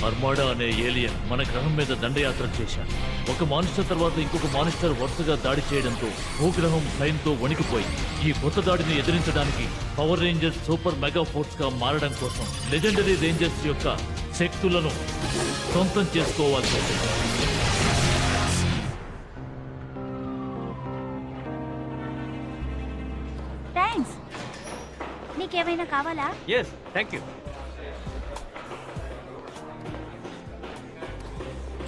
అర్మాడా అనే ఏలియన్ మన గ్రహం మీద దండయాత్ర చేశాడు. ఒక మానిస్టర్ తర్వాత ఇంకొక మానిస్టర్ వరుసగా దాడి చేయడంతో భూగ్రహం భయంతో వణికిపోయింది. ఈ కొత్త దాడిని ఎదిరించడానికి power rangers super mega force గా మారడం కోసం లెజెండరీ రేంజర్స్ యొక్క శక్తులను సొంతం చేసుకోవాల్సి ఉంటుంది. థ్యాంక్స్. నీకేమైనా కావాలా? Yes, thank you.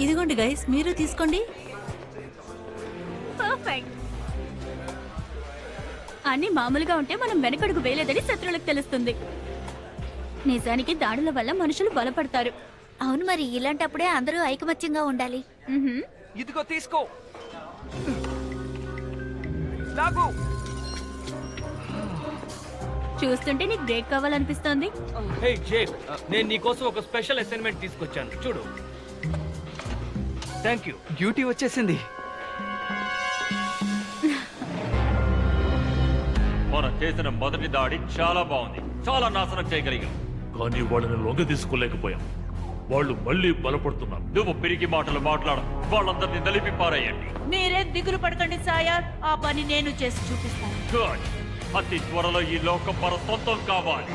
ఇదిగోండి గైస్, మీరు తీసుకోండి. పర్ఫెక్ట్. అన్ని మామూలుగా ఉంటే మనం వెనకడుగు వేయలేదని శత్రువులకు తెలుస్తుంది. నిజానికి దాడుల వల్ల మనుషులు బలపడతారు. అవును, మరి ఇలాంటప్పుడే అందరూ ఐకమత్యంగా ఉండాలి. ఇదిగో తీసుకో. లాగు. చూస్తుంటే నీకు బ్రేక్ కావాలనిపిస్తోంది. హే జేక్, నేను నీకోసం ఒక స్పెషల్ అసైన్మెంట్ తీసుకొచ్చాను, చూడు. Thank you. డ్యూటీ వచ్చేసింది. మనం చేసిన మొదటి దాడి చాలా బాగుంది, చాలా నాశనం చేయగలిగాం. కానీ వాళ్ళని లొంగ తీసుకోలేకపోయాం. వాళ్ళు మళ్ళీ బలపడుతున్నారు. నువ్వు పిరికి మాటలు మాట్లాడ, వాళ్ళందరినీ నలిపి పారేయండి. మీరే దిగులు పడకండి సాయర్, ఆ పని నేను చేసి చూపిస్తాను. గుడ్. అతి త్వరలో ఈ లోకం మన సొంతం కావాలి.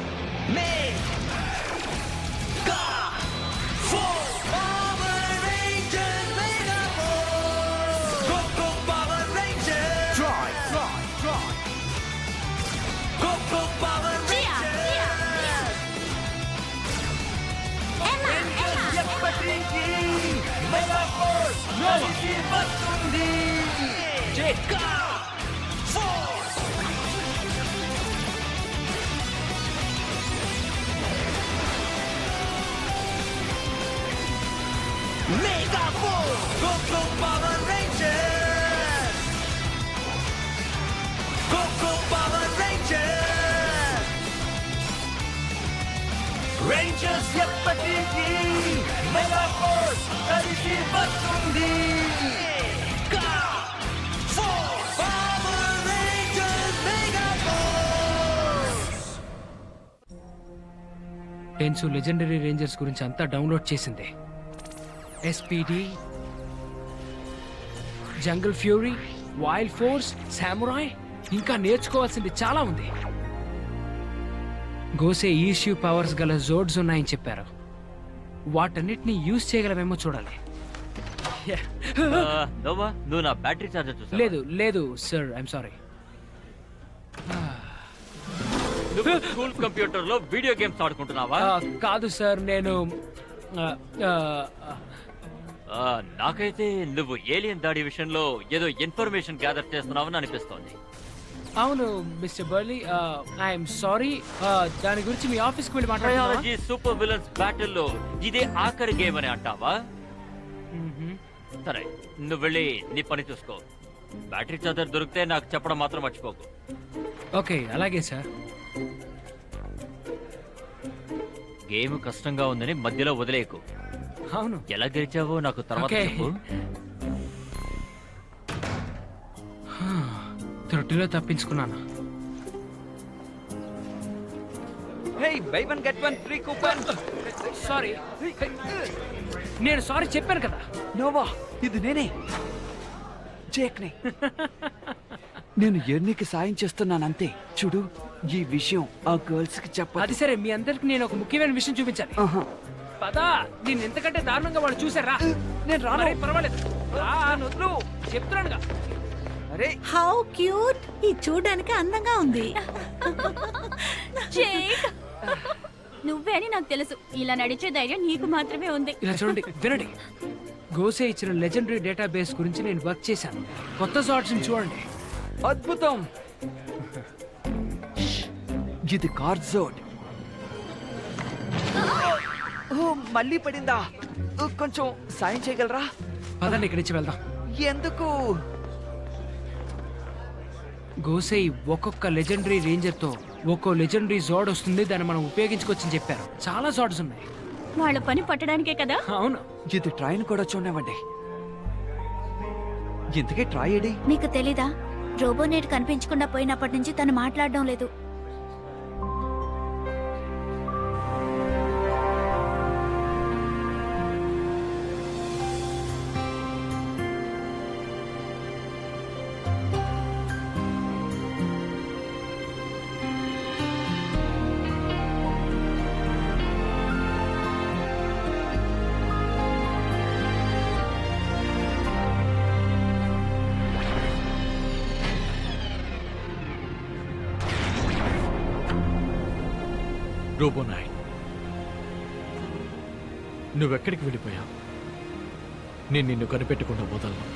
Mega Force! Go Power Rangers! Go Power Rangers! Rangers ఎప్పటికీ Mega Force కలిసి వస్తుంది. Mega Force! Power Rangers Mega Force! Tense legendary Rangers గురించి అంతా డౌన్లోడ్ చేసింది. SPD, జంగల్ ఫ్యూరీ, వైల్డ్ ఫోర్స్, సామురాయ్, ఇంకా నేర్చుకోవాల్సింది చాలా ఉంది. గోసే ఈష్యూ పవర్స్ గల జోడ్స్ ఉన్నాయని చెప్పారు. వాటన్నిటిని యూజ్ చేయగలమేమో చూడాలి. నోవా, నువ్వు నా బ్యాటరీ చార్జర్ చూసావా? లేదు లేదు సార్, ఐఎమ్ సారీ. నువ్వు స్కూల్ కంప్యూటర్ లో వీడియో గేమ్స్ ఆడుకుంటున్నావా? కాదు సార్, నేను నాకైతే నువ్వు ఏలియన్ దాడి విషయంలో ఏదో ఇన్ఫర్మేషన్ గ్యాదర్ చేస్తున్నావని అనిపిస్తోంది. అవును మిస్టర్ బర్లీ, ఐఎమ్ సారీ. దాని గురించి మీ ఆఫీస్కి వెళ్ళి ట్రయాలజీ సూపర్ విలన్స్ బ్యాటిల్ లో ఇదే ఆఖరి గేమ్ అని అంటావా? సరే, నువ్వు వెళ్ళి నీ పని చూసుకో. బ్యాటరీ చార్జర్ దొరికితే నాకు చెప్పడం మాత్రం మర్చిపోకు. ఓకే, అలాగే సార్. గేమ్ కష్టంగా ఉందని మధ్యలో వదిలేయకు. అవును, ఎలా గెలిచావో నాకు తర్వాత చెప్పు. త్రుటిలో తప్పించుకున్నాను. Hey, buy one get one free coupon. Sorry, నేను సారీ చెప్పాను కదా. నోవా, ఇది నేనే, జేక్ని. నేను ఎర్నీకి సాయం చేస్తున్నానంతే. చూడు, ఈ విషయం ఆ గర్ల్స్ కి చెప్పాలి. అది సరే, మీ అందరికి నేను ఒక ముఖ్యమైన విషయం చూపించాలి. పదా, నేను ఎంతకంటే దారుణంగా వాళ్ళు చూసారా? నేను రాను. పర్వాలేదు, వదులు, చెప్తున్నానుగా. అరే, హౌ క్యూట్! ఈ చూడడానికి అందంగా ఉంది. జేక్, నువ్వే అని నాకు తెలుసు. ఇలా నడిచే ధైర్యం నీకు మాత్రమే ఉంది. ఇలా చూడండి, వినండి. గోసే ఇచ్చిన లెజెండరీ డేటాబేస్ గురించి నేను వర్క్ చేశాను. కొత్త షార్ట్స్ చూడండి. అద్భుతం! ఇది కార్జోడ్. మళ్ళీ పడిందా? కొంచెం సాయం చేయగలరా? పదండి, ఇక్కడి నుంచి వెళ్దాం. ఎందుకు? గోసై ఒక్కొక్క లెజెండరీ రేంజర్ తో ఒక్కో లెజెండరీ జోడ్ వస్తుంది, దాన్ని మనం ఉపయోగించుకోవచ్చని చెప్పారు. చాలా జోడ్స్ ఉన్నాయి. వాళ్ళ పని పట్టడానికే కదా. అవును. ఇది ట్రైన్ కూడా చూడనివ్వండి. ఇంతకీ ట్రై ఏడి? మీకు తెలీదా? రోబోనేట్ కనిపించకుండా పోయినప్పటి నుంచి తను మాట్లాడడం లేదు. రోబోనాయిడ్, నువ్వెక్కడికి వెళ్ళిపోయావు? నేను నిన్ను కనిపెట్టకుండా వదలను.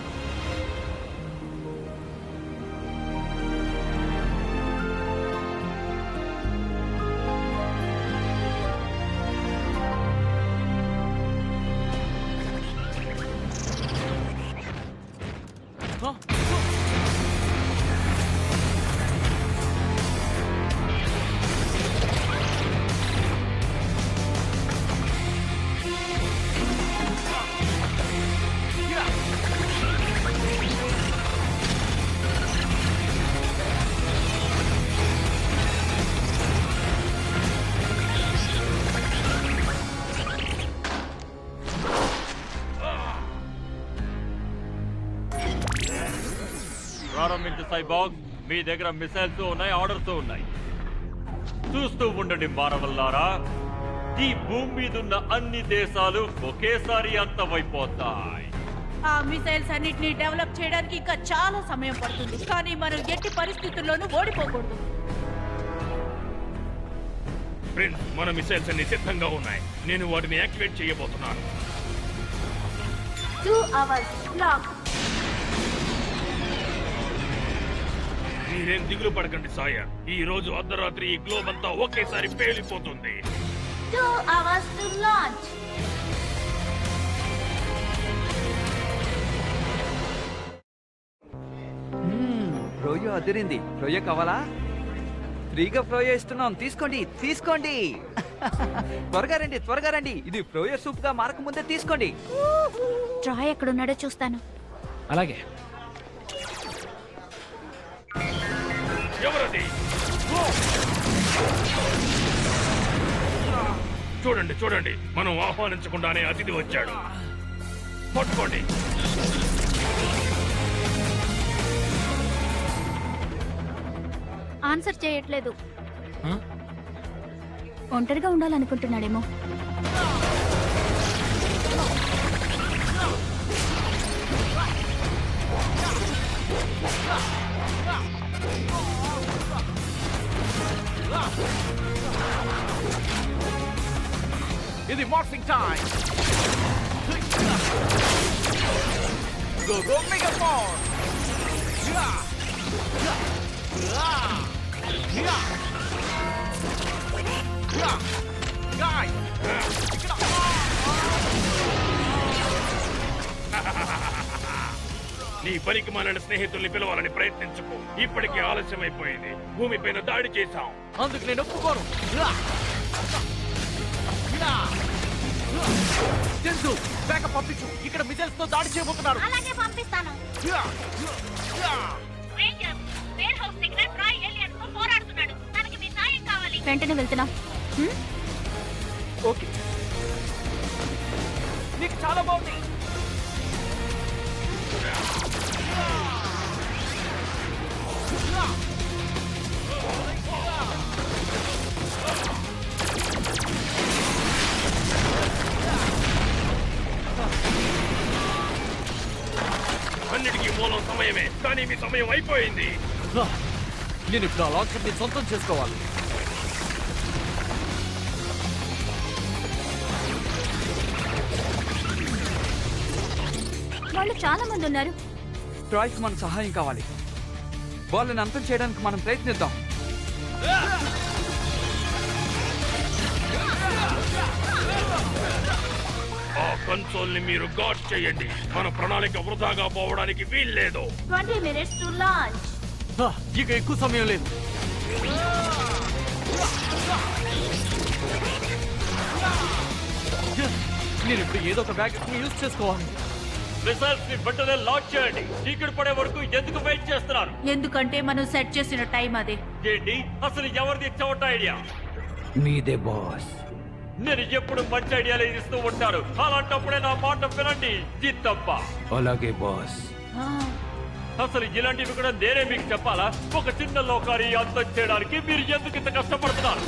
ప్రారంభించు సైబాగ్. మీ దగ్గర మిసైల్స్ ఉన్నాయి, ఆర్డర్స్ ఉన్నాయి. చూస్తూ ఉండండి మానవులారా, ఈ భూమి మీద ఉన్న అన్ని దేశాలు ఒకేసారి అంతమైపోతాయి. ఆ మిసైల్స్ అన్నిటిని డెవలప్ చేయడానికి ఇంకా చాలా సమయం పడుతుంది, కానీ మనం ఎట్టి పరిస్థితుల్లోనూ ఓడిపోకూడదు. ప్రిన్స్, మన మిసైల్స్ అన్ని సిద్ధంగా ఉన్నాయి. నేను వాటిని యాక్టివేట్ చేయబోతున్నాను. 2 hours clock. మీరేం దిగులు పడకండి సాయర్. ఈ రోజు అర్ధరాత్రి ఈ గ్లోబ్ అంతా ఒకేసారి పేలిపోతుంది. 2 hours to launch. ఫ్రోయో అదిరింది. ఫ్రోయో కావాలా? ఫ్రీగా ఫ్రోయో ఇస్తున్నాం, తీసుకోండి తీసుకోండి. త్వరగా రండి త్వరగా రండి. ఇది ఫ్రోయో సూప్ గా మారక ముందే తీసుకోండి. ట్రాయ్ ఎక్కడున్నాడో చూస్తాను. అలాగే. ఎవరది? చూడండి చూడండి, మనం ఆహ్వానించకుండానే అతిథి వచ్చాడు. పట్టుకోండి. ఆన్సర్ చేయట్లేదు. ఒంటరిగా ఉండాలనుకుంటున్నాడేమో. ఇది marching time. Go go mega four. నీ పనికి మాలిన స్నేహితుల్ని పిలవాలని ప్రయత్నించుకో. ఇప్పటికే ఆలస్యమైపోయింది. భూమిపైన దాడి చేశాం. అందుకు నేను ఒప్పుకోను. జంతు బ్యాకప్ పంపించు. ఇక్కడ మిసైల్స్ తో దాడి చేయబోతున్నారు. అలాగే పంపిస్తాను. వెంటనే వెళ్తున్నాం. ఓకే, నీకు చాలా బాగుంది. అన్నిటికీ మూలం సమయమే, కానీ మీ సమయం అయిపోయింది. నేను ఇప్పుడు ఆ లాంచర్ ని సొంతం చేసుకోవాలి. వాళ్ళు చాలా మంది ఉన్నారు. ట్రాయ్కి మన సహాయం కావాలి. వాళ్ళని అంతం చేయడానికి మనం ప్రయత్నిద్దాం. ఆ కన్సోల్ ని మీరు గార్డ్ చేయండి. మన ప్రణాళిక వృధాగా పోవడానికి వీల్లేదు. 20 minutes to launch. ఇక ఎక్కువ సమయం లేదు. నేను ఇప్పుడు ఏదో ఒక బ్యాగ్ యూజ్ చేసుకోవాలి. మిసైల్స్ ని వెంటనే లాంచ్ చేయండి. చీకటి పడే వరకు ఎందుకు వెయిట్ చేస్తున్నారు? ఎందుకంటే మనం సెట్ చేసిన టైం అదే. ఏంటి అసలు ఎవరిది చెవట ఐడియా? మీదే బాస్. నేను ఎప్పుడు మంచి ఐడియాలు ఇస్తూ ఉంటాను, అలాంటప్పుడే నా మాట వినండి. జిత్తప్ప. అలాగే బాస్. అసలు ఇలాంటివి కూడా నేనే మీకు చెప్పాలా? ఒక చిన్న లోకాన్ని అంతం చేయడానికి మీరు ఎందుకు ఇంత కష్టపడుతున్నారు?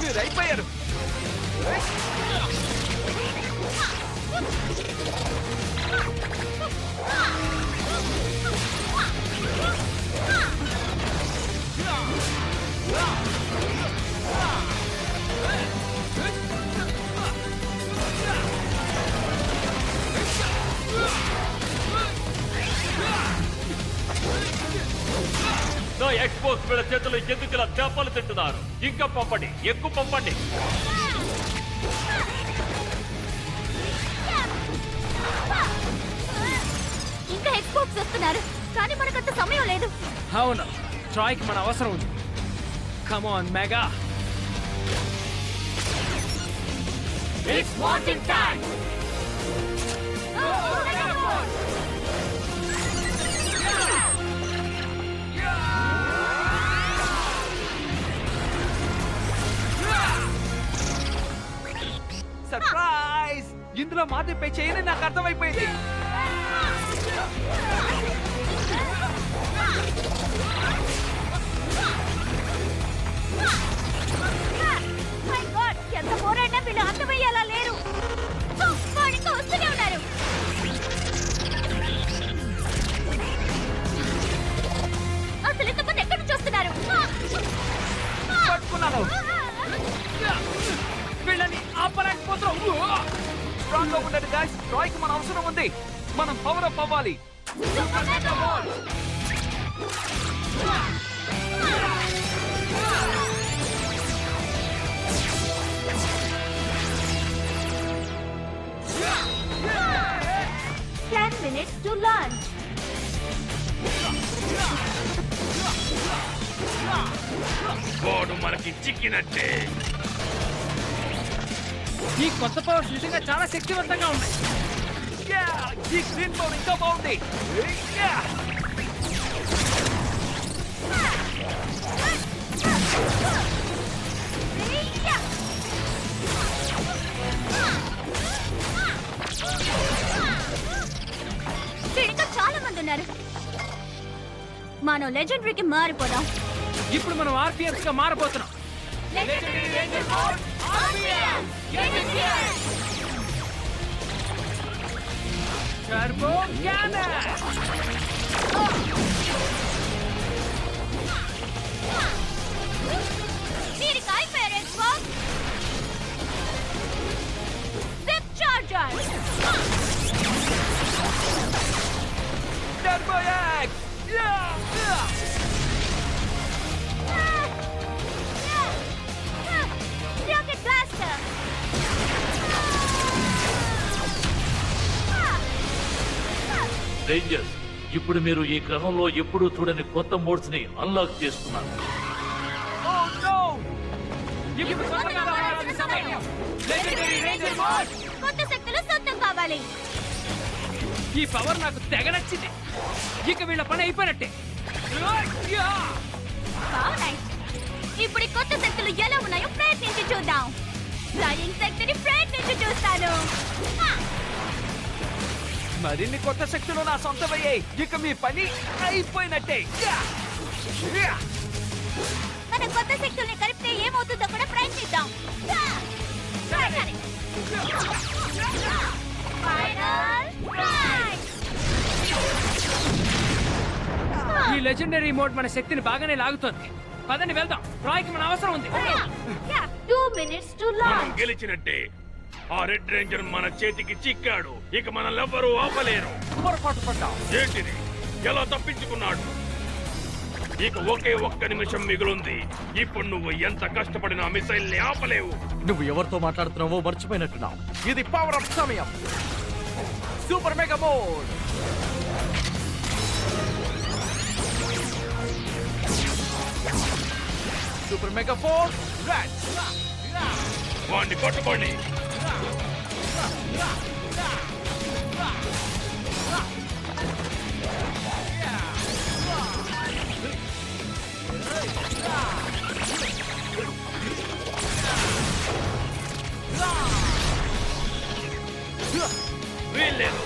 మీరు అయిపోయారు. నా ఎక్స్పోస్ వీళ్ళ చేతులు ఎందుకు ఇలా దెబ్బలు తింటున్నారు? ఇంకా పంపండి, ఎక్కువ పంపండి. ఇంకా ఎక్స్పోర్ట్స్ వస్తున్నారు కానీ మనకంత సమయం లేదు. అవును, ట్రాయ్కి మన అవసరం ఉంది. Come on mega. It's morning time. Surprise! ఇందులో మాదిపై చేయని నాకు అర్థమైపోయింది. మై గాడ్, ఎంత పోరాడినా వీళ్ళు అంతమయ్యేలా లేరు. వాడు ఇంకా వస్తూనే ఉన్నారు. అసలు ఇంతమంది ఎక్కడి నుంచి వస్తున్నారు? పట్టుకున్నాను. వీళ్ళని ఆపలేకపోతున్నాం. స్ట్రాంగ్ గా ఉండండి గాయ్స్. రాయ్కి మన అవసరం ఉంది. మనం పవర్ అప్ అవ్వాలి. Ten minutes to launch. వాడు మనకి చిక్కినట్టే. ఈ కొత్త పవర్స్ నిజంగా చాలా శక్తివంతంగా ఉన్నాయి. ఈ గ్రీన్ పవర్ ఇంకా బాగుంది. ఇంకా చాలా మంది ఉన్నారు. మనం లెజెండరీకి మారిపోదాం. ఇప్పుడు మనం ఆర్పిఎఫ్స్ గా మారబోతున్నాం. Turbo canon. దీనికి అయిపోయారు Xbox. Zip charger. Turbo X. Rocket blaster. Rangers, ఇప్పుడు మీరు ఈ గ్రహంలో ఎప్పుడూ చూడని కొత్త మోడ్స్ ని అన్లాక్ చేస్తున్నారు. Oh no! ఇప్పుడు త్వరగా రావాల్సిన సమయం. Legendary Ranger mode. కొత్త శక్తులు సొంతం కావాలి. ఈ పవర్ నాకు తెగ నచ్చింది. ఇక వీళ్ళ పని అయిపోయినట్టే. బాగున్నాయి. ఇప్పుడు ఈ కొత్త శక్తులు ఎలా ఉన్నాయో ప్రయత్నించి చూద్దాం. ఫ్లయింగ్ శక్తిని ప్రయత్నించి చూస్తాను. మరిన్ని కొత్త శక్తులు నా సొంతమయ్యాయి. ఇక మీ పని అయిపోయినట్టే. మన కొత్త శక్తుల్ని కలిపితే ఏమవుతుందో కూడా ప్రయత్నిద్దాం. Final strike. ఈ లెజెండరీ మోడ్ మన శక్తిని బాగానే లాగుతోంది. పదండి వెళ్దాం. రాయ్కి మన అవసరం ఉంది. 2 minutes to మనం launch. గెలిచినట్టే. ఆ రెడ్ రేంజర్ మన చేతికి చిక్కాడు. ఇక మనల్నెవ్వరూ ఆపలేరు. పొరపాటు పడ్డాం. ఏంటిది? ఎలా తప్పించుకున్నాడు? ఇక ఒకే ఒక్క నిమిషం మిగులుంది. ఇప్పుడు నువ్వు ఎంత కష్టపడినా మిసైల్ ని ఆపలేవు. నువ్వు ఎవరితో మాట్లాడుతున్నావో మర్చిపోయినట్టున్నావు. ఇది పవర్ అప్ సమయం. Super mega mode. Super mega force red. వాడిని పట్టుకోండి. వీల్లేదు.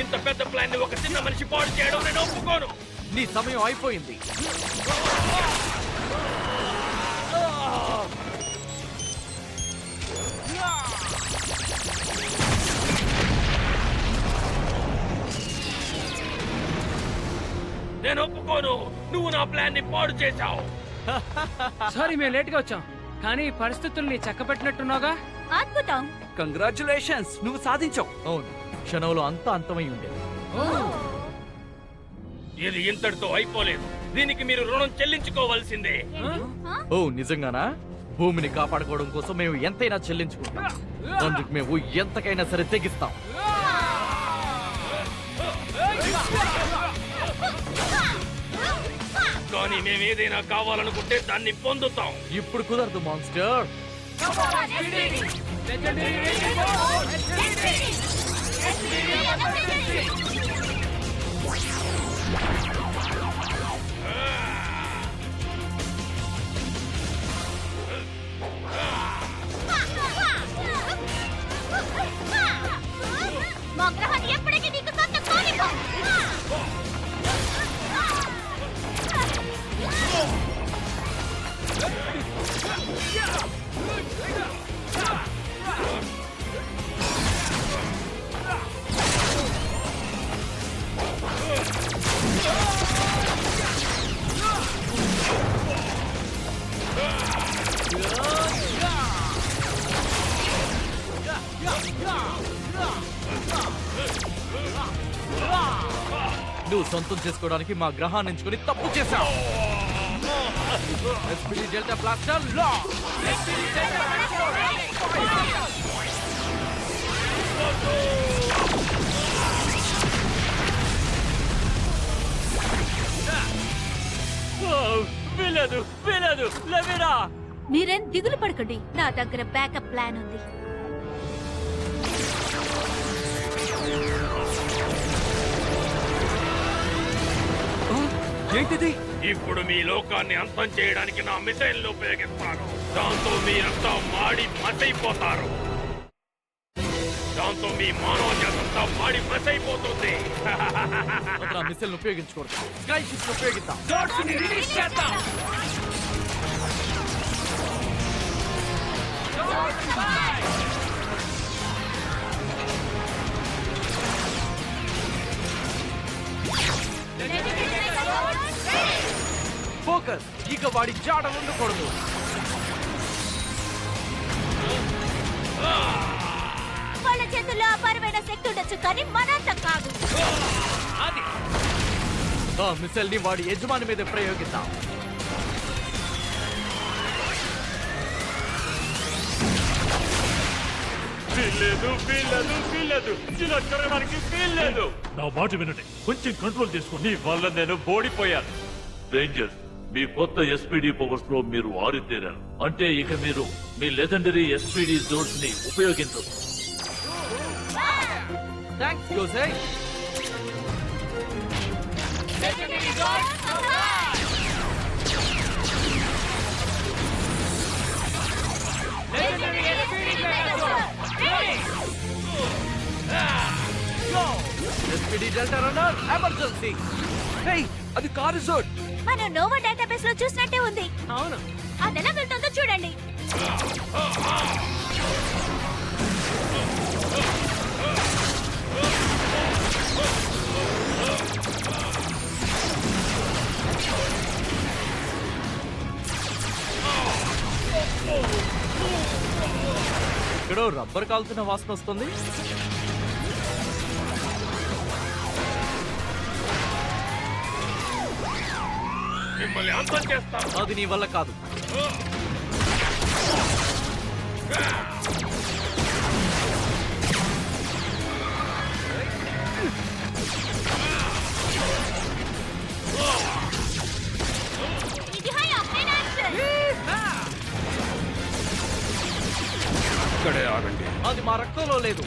ఇంత పెద్ద ప్లాన్ ని ఒక చిన్న మనిషి పాడు చేయడం నేను ఒప్పుకోను. నీ సమయం అయిపోయింది. నేను ఒప్పుకోను. నువ్వు నా ప్లాన్ ని పాడు చేశావు. సారీ, మేము లేట్ గా వచ్చాం. కానీ పరిస్థితుల్ని చక్కబెట్టినట్టున్నావుగా. అద్భుతం. కంగ్రాచులేషన్స్, నువ్వు సాధించావు. అవును, క్షణంలో అంతా అంతమై ఉండేది. ఇది ఇంతటితో అయిపోలేదు. దీనికి మీరు రుణం చెల్లించుకోవాల్సిందే. ఓ నిజంగానా? భూమిని కాపాడుకోవడం కోసం మేము ఎంతైనా చెల్లించుకుంటాం. అందుకు మేము ఎంతకైనా సరే తెగిస్తాం. కానీ మేము ఏదైనా కావాలనుకుంటే దాన్ని పొందుతాం. ఇప్పుడు కుదరదు మాన్స్టర్. మా గ్రహాన్ని ఎప్పటికీ నీకు సొంతం కానివ్వం. నువ్వు సొంతం చేసుకోవడానికి మా గ్రహాన్ని ఎంచుకొని తప్పు చేశావు. SPD డెల్టా బ్లాస్టర్ లా. వీలేదు వీలేదు లెవినా. మీరేం దిగులు పడకండి, నా దగ్గర బ్యాకప్ ప్లాన్ ఉంది. ఏంటిది? ఇప్పుడు మీ లోకాన్ని అంతం చేయడానికి నా మిసైల్ ఉపయోగిస్తాను. దాంతో మీరంతా మాడి మసైపోతారు. దాంతో మీ మానవ జాతంతా మాడి మసైపోతుంది. అతను ఆ మిస్సైల్ ఉపయోగించకూడదు. స్కై షిప్ ఉపయోగిద్దాం. ఫోకస్. ఇక వాడి జాడ ఉండకూడదు. వాళ్ళ చేతుల్లో అపారమైన శక్తి ఉండొచ్చు, కానీ మనంత కాదు. ఆ మిసైల్ ని వాడి యజమాని మీద ప్రయోగిద్దాం. వీల్లేదు వీల్లేదు వీల్లేదు. ఇలా జరగడానికి వీల్లేదు. నా మాట వినండి, కొంచెం కంట్రోల్ చేసుకోండి. నీ వల్ల నేను ఓడిపోయాను. రేంజర్స్, మీ కొత్త ఎస్పీడీ పవర్స్ లో మీరు ఆరితేరారు. అంటే ఇక మీరు మీ లెజెండరీ ఎస్పీడీ జోడ్స్ ని ఉపయోగించరు. థ్యాంక్స్ యోసే. SPD delta runner emergency. Hey, అది కారు జోడ్. మనం నోవా డేటాబేస్ లో చూసినట్టే ఉంది. అవును. అది ఎలా వెళ్తుందో చూడండి. ఇక్కడ రబ్బర్ కాలుతున్న వాసన వస్తుంది. మిమ్మల్ని అంతం చేస్తాను. అది నీ వల్ల కాదు. ఇది హై ఆక్టేన్ యాక్షన్. ఇక్కడే ఆగండి. అది మా రక్తంలో లేదు.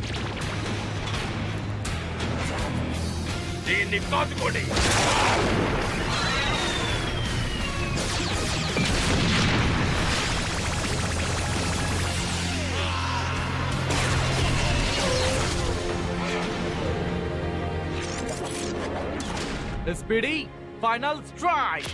దీన్ని కాచుకోండి. SPD final strike.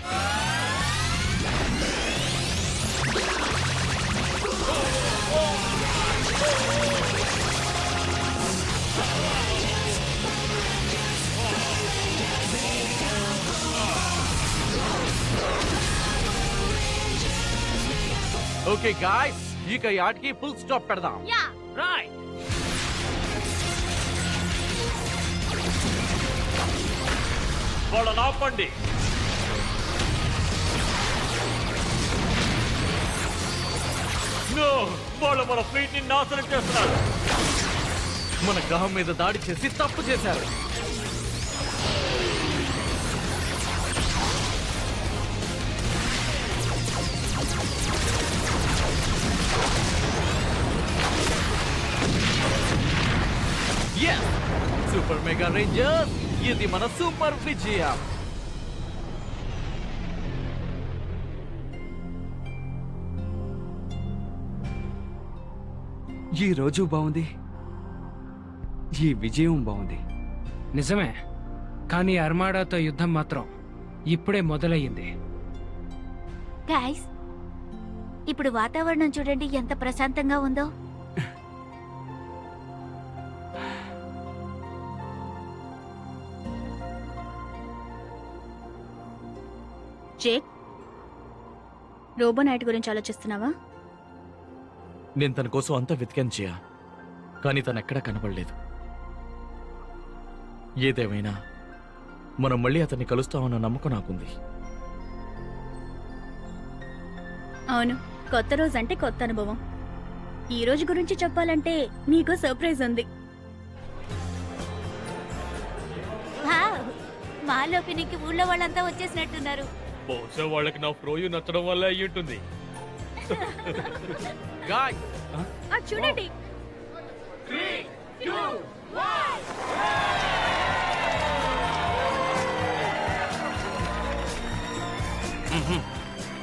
Okay guys, ఇక ఈ ఆటకి ఫుల్ స్టాప్ పెడదాం. Yeah right. వాళ్ళని ఆపండి. వాళ్ళు మన ఫ్లీట్ ని నాశనం చేస్తున్నారు. మన గ్రహం మీద దాడి చేసి తప్పు చేశారు. సూపర్ మెగా రేంజర్, ఇది మన సూపర్ విజయం. ఈ రోజు బాగుంది, ఈ విజయం బాగుంది. నిజమే, కానీ అర్మాడాతో యుద్ధం మాత్రం ఇప్పుడే మొదలయ్యింది. గాయ్స్, ఇప్పుడు వాతావరణం చూడండి ఎంత ప్రశాంతంగా ఉందో. జేక్, రోబోనైట్ గురించి ఆలోచిస్తున్నావా? నేను తన కోసం అంతా వెతికాను చేయా, కానీ తను ఎక్కడా కనబడలేదు. ఏదేమైనా మనం మళ్ళీ అతన్ని కలుస్తామన్న నమ్మకం నాకుంది. అవును, కొత్త రోజు అంటే కొత్త అనుభవం. ఈ రోజు గురించి చెప్పాలంటే నీకు సర్ప్రైజ్ ఉంది. వావ్, మా లోపినికి ఊళ్ళో వాళ్ళంతా వచ్చేసినట్టున్నారు. బహుశా వాళ్ళకి నా ఫ్రోయు నచ్చడం వల్ల అయ్యి ఉంటుంది. గాయ్, చూడండి,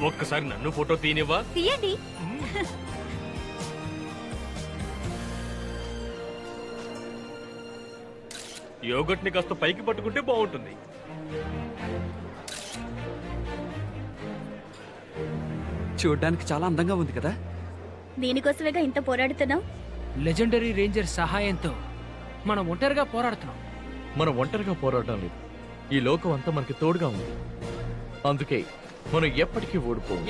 ఒక్కసారి నన్ను ఫోటో తీనివ్వా? తీయండి. యోగట్ ని కాస్త పైకి పట్టుకుంటే బాగుంటుంది. చూడ్డానికి చాలా అందంగా ఉంది కదా. దీనికోసమేగా ఇంత పోరాడుతున్నావు. లెజెండరీ రేంజర్ సహాయంతో మనం ఒంటరిగా పోరాడుతున్నాం. మనం ఒంటరిగా పోరాటం లేదు, ఈ లోకం అంతా మనకి తోడుగా ఉంది. అందుకే మనం ఎప్పటికీ ఓడిపోము.